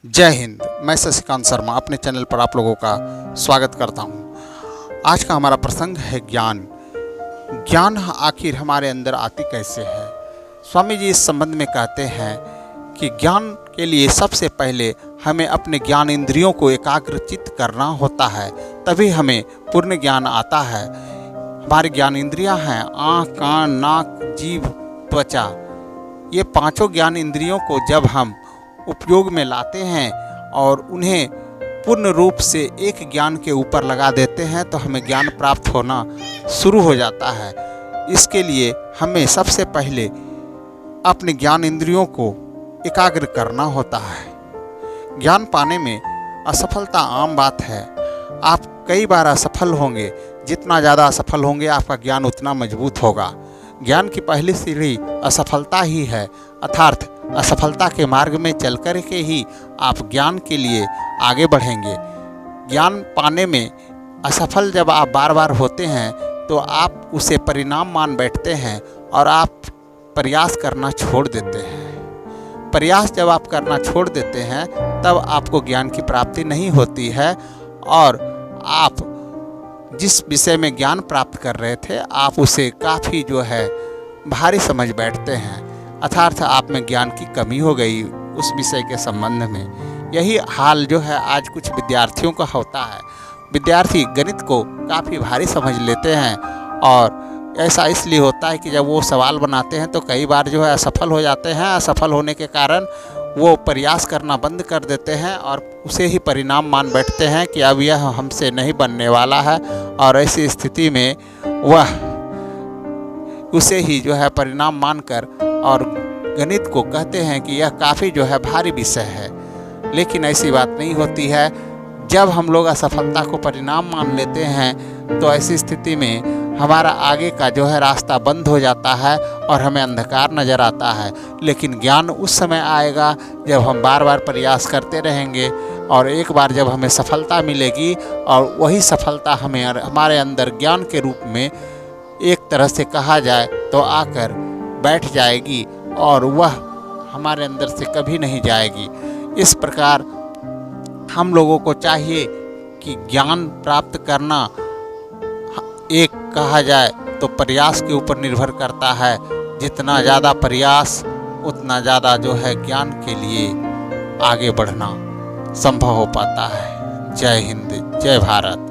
जय हिंद। मैं शशिकांत शर्मा अपने चैनल पर आप लोगों का स्वागत करता हूं। आज का हमारा प्रसंग है ज्ञान। ज्ञान आखिर हमारे अंदर आती कैसे है। स्वामी जी इस संबंध में कहते हैं कि ज्ञान के लिए सबसे पहले हमें अपने ज्ञान इंद्रियों को एकाग्रचित्त करना होता है, तभी हमें पूर्ण ज्ञान आता है। हमारी ज्ञान इंद्रियां हैं आँख, कान, नाक, जीभ, त्वचा। ये पांचों ज्ञान इंद्रियों को जब हम उपयोग में लाते हैं और उन्हें पूर्ण रूप से एक ज्ञान के ऊपर लगा देते हैं तो हमें ज्ञान प्राप्त होना शुरू हो जाता है। इसके लिए हमें सबसे पहले अपने ज्ञान इंद्रियों को एकाग्र करना होता है। ज्ञान पाने में असफलता आम बात है। आप कई बार असफल होंगे, जितना ज़्यादा असफल होंगे आपका ज्ञान उतना मजबूत होगा। ज्ञान की पहली सीढ़ी असफलता ही है, अर्थात असफलता के मार्ग में चल कर के ही आप ज्ञान के लिए आगे बढ़ेंगे। ज्ञान पाने में असफल जब आप बार बार होते हैं तो आप उसे परिणाम मान बैठते हैं और आप प्रयास करना छोड़ देते हैं। प्रयास जब आप करना छोड़ देते हैं तब आपको ज्ञान की प्राप्ति नहीं होती है और आप जिस विषय में ज्ञान प्राप्त कर रहे थे आप उसे काफ़ी भारी समझ बैठते हैं, अर्थात आप में ज्ञान की कमी हो गई उस विषय के संबंध में। यही हाल आज कुछ विद्यार्थियों का होता है। विद्यार्थी गणित को काफ़ी भारी समझ लेते हैं और ऐसा इसलिए होता है कि जब वो सवाल बनाते हैं तो कई बार असफल हो जाते हैं। असफल होने के कारण वो प्रयास करना बंद कर देते हैं और उसे ही परिणाम मान बैठते हैं कि अब यह हमसे नहीं बनने वाला है, और ऐसी स्थिति में वह उसे ही परिणाम मानकर और गणित को कहते हैं कि यह काफ़ी भारी विषय है। लेकिन ऐसी बात नहीं होती है। जब हम लोग असफलता को परिणाम मान लेते हैं तो ऐसी स्थिति में हमारा आगे का रास्ता बंद हो जाता है और हमें अंधकार नज़र आता है। लेकिन ज्ञान उस समय आएगा जब हम बार बार प्रयास करते रहेंगे और एक बार जब हमें सफलता मिलेगी और वही सफलता हमें हमारे अंदर ज्ञान के रूप में एक तरह से कहा जाए तो आकर बैठ जाएगी और वह हमारे अंदर से कभी नहीं जाएगी। इस प्रकार हम लोगों को चाहिए कि ज्ञान प्राप्त करना एक कहा जाए तो प्रयास के ऊपर निर्भर करता है। जितना ज़्यादा प्रयास उतना ज़्यादा ज्ञान के लिए आगे बढ़ना संभव हो पाता है। जय हिंद, जय भारत।